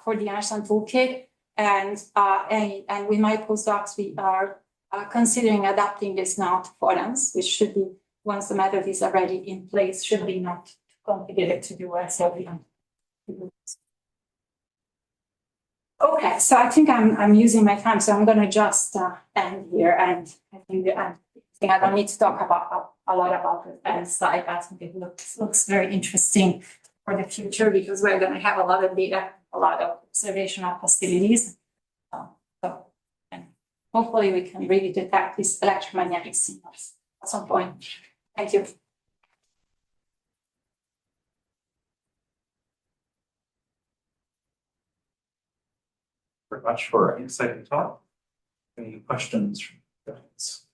[SPEAKER 2] for the Einstein toolkit, and with my postdocs, we are considering adapting this now to photons, which should be, once the method is already in place, should be not complicated to do as everyone. Okay, so I think I'm using my time, so I'm going to just end here, and I think I don't need to talk about a lot about it. And slide, I think it looks very interesting for the future because we're going to have a lot of data, a lot of observational facilities. And hopefully we can really detect these electromagnetic signals at some point. Thank you.
[SPEAKER 1] Very much for an exciting talk. Any questions from the audience?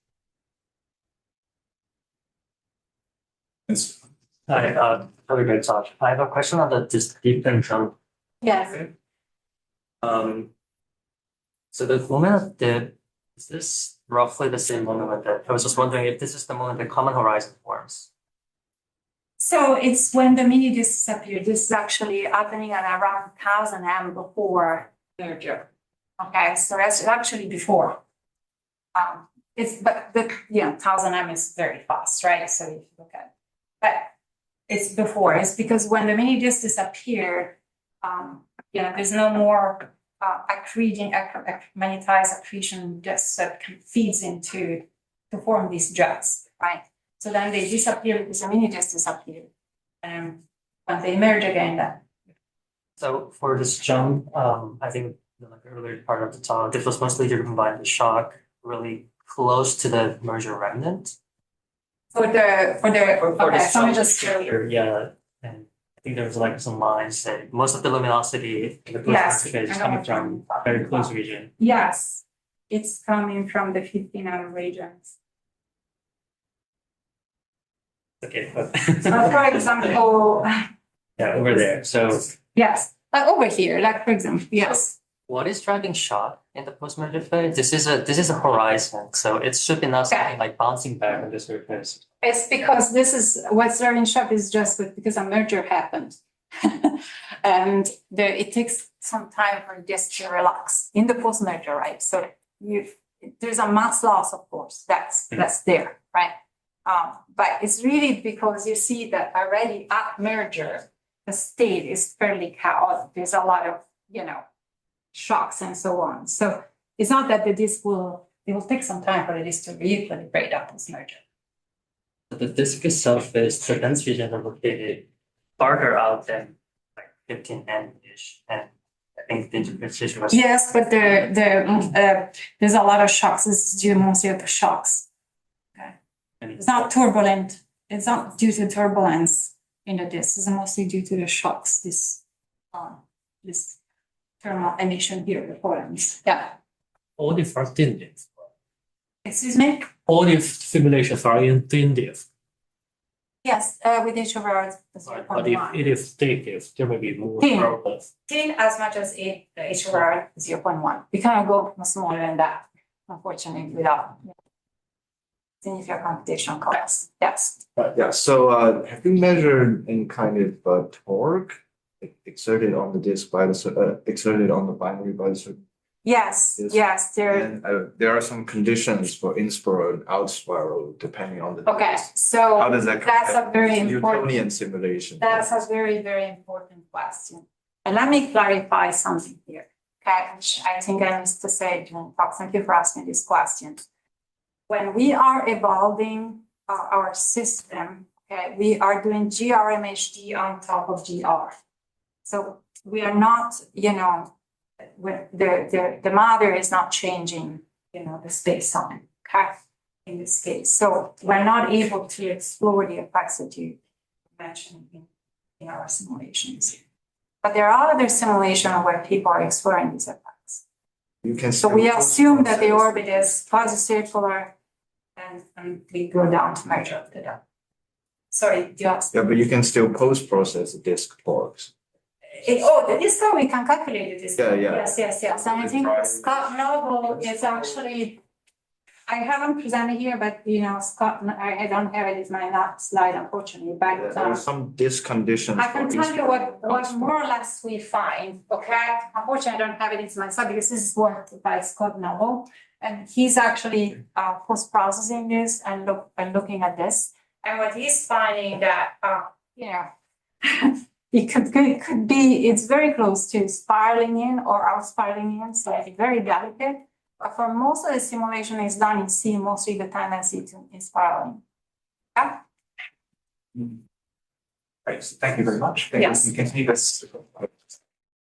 [SPEAKER 1] Yes.
[SPEAKER 4] Hi, very good talk. I have a question on this deep and jump.
[SPEAKER 2] Yes.
[SPEAKER 4] So the moment of dip, is this roughly the same moment of dip? I was just wondering if this is the moment the common horizon forms.
[SPEAKER 2] So it's when the mini disks appear. This is actually happening at around 1000 M before merger. Okay, so that's actually before. But 1000 M is very fast, right? So if you look at it, but it's before. It's because when the mini disks disappear, there's no more magnetized accretion disks that feeds into to form these jets, right? So then they disappear because the mini disks disappear, and when they merge again, then.
[SPEAKER 4] So for this jump, I think the earlier part of the talk, this was mostly driven by the shock really close to the merger remnant.
[SPEAKER 2] For the okay,
[SPEAKER 4] this
[SPEAKER 2] let me
[SPEAKER 4] jump
[SPEAKER 2] just show you.
[SPEAKER 4] yeah, and I think there was like some lines that most of the luminosity in the
[SPEAKER 2] Yes,
[SPEAKER 4] phase is
[SPEAKER 2] I know
[SPEAKER 4] coming
[SPEAKER 2] what you're
[SPEAKER 4] from
[SPEAKER 2] talking
[SPEAKER 4] very close
[SPEAKER 2] about.
[SPEAKER 4] region.
[SPEAKER 2] Yes, it's coming from the 15 M regions.
[SPEAKER 4] Okay, but
[SPEAKER 2] For example,
[SPEAKER 4] yeah, over there. So
[SPEAKER 2] yes, like over here, like for example, yes.
[SPEAKER 4] what is driving shock in the post-merger phase? This is a horizon, so it should be not something like bouncing back on the surface.
[SPEAKER 2] It's because this is what's driving shock is just because a merger happened. And it takes some time for this to relax in the post-merger, right? So there's a mass loss, of course, that's there, right? But it's really because you see that already at merger, the state is fairly chaotic. There's a lot of, shocks and so on. So it's not that it will take some time for the disk to re-equilibrate after this merger.
[SPEAKER 4] The disk itself is the dense regions are located farther out than like 15N-ish, and I think the interpretation was
[SPEAKER 2] Yes, but there's a lot of shocks. This is due mostly to the shocks. It's not turbulent. It's not due to turbulence in the disk. It's mostly due to the shocks. This thermal emission here, the photons. Yeah.
[SPEAKER 6] All the first thin disk.
[SPEAKER 2] Excuse me.
[SPEAKER 6] All the simulations are in thin disk.
[SPEAKER 2] Yes, with each of ours.
[SPEAKER 6] But if it is thick disk, there may be more
[SPEAKER 2] Thin.
[SPEAKER 6] problems.
[SPEAKER 2] Thin as much as each of our 0.1. We cannot go smaller than that, unfortunately, without significant computational costs. Yes.
[SPEAKER 5] Yeah, so have you measured any kind of torque exerted on the disk by the exerted on the binary by the circuit?
[SPEAKER 2] Yes. There.
[SPEAKER 5] And there are some conditions for in spiral and out spiral depending on the
[SPEAKER 2] Okay,
[SPEAKER 5] disk.
[SPEAKER 2] so
[SPEAKER 5] How does that
[SPEAKER 2] that's
[SPEAKER 5] compare
[SPEAKER 2] a very
[SPEAKER 5] to
[SPEAKER 2] important.
[SPEAKER 5] Newtonian simulation?
[SPEAKER 2] That's a very, very important question. And let me clarify something here, okay, which I think I missed to say during the talk. Thank you for asking this question. When we are evolving our system, okay, we are doing GRMHD on top of GR. So we are not, the matter is not changing, the space time, okay, in this case. So we're not able to explore the effects that you mentioned in our simulations. But there are other simulations where people are exploring these effects.
[SPEAKER 5] You can
[SPEAKER 2] So we assume that the orbit is quasi-circular and we go down to merger after that. Sorry, you asked.
[SPEAKER 5] Yeah, but you can still post-process the disk torques.
[SPEAKER 2] The disk torque, we can calculate the disk torque.
[SPEAKER 5] Yeah.
[SPEAKER 2] Yes. And I think Scott Noble is actually, I haven't presented here, but Scott, I don't have it in my last slide, unfortunately, but
[SPEAKER 5] There are some disk conditions.
[SPEAKER 2] I can
[SPEAKER 5] for
[SPEAKER 2] tell you
[SPEAKER 5] in-spiral
[SPEAKER 2] what
[SPEAKER 5] and
[SPEAKER 2] more or less we find, okay? Unfortunately, I don't have it in my slide because this is work by Scott Noble. And he's actually post-processing this and looking at this. And what he's finding that, it could be, it's very close to spiraling in or out spiraling in, so it's very delicate. But for most of the simulation is done in C, mostly the tendency to in spiraling. Yeah?
[SPEAKER 1] Right, so thank you very much. Thank you.
[SPEAKER 2] Yes.
[SPEAKER 1] We continue this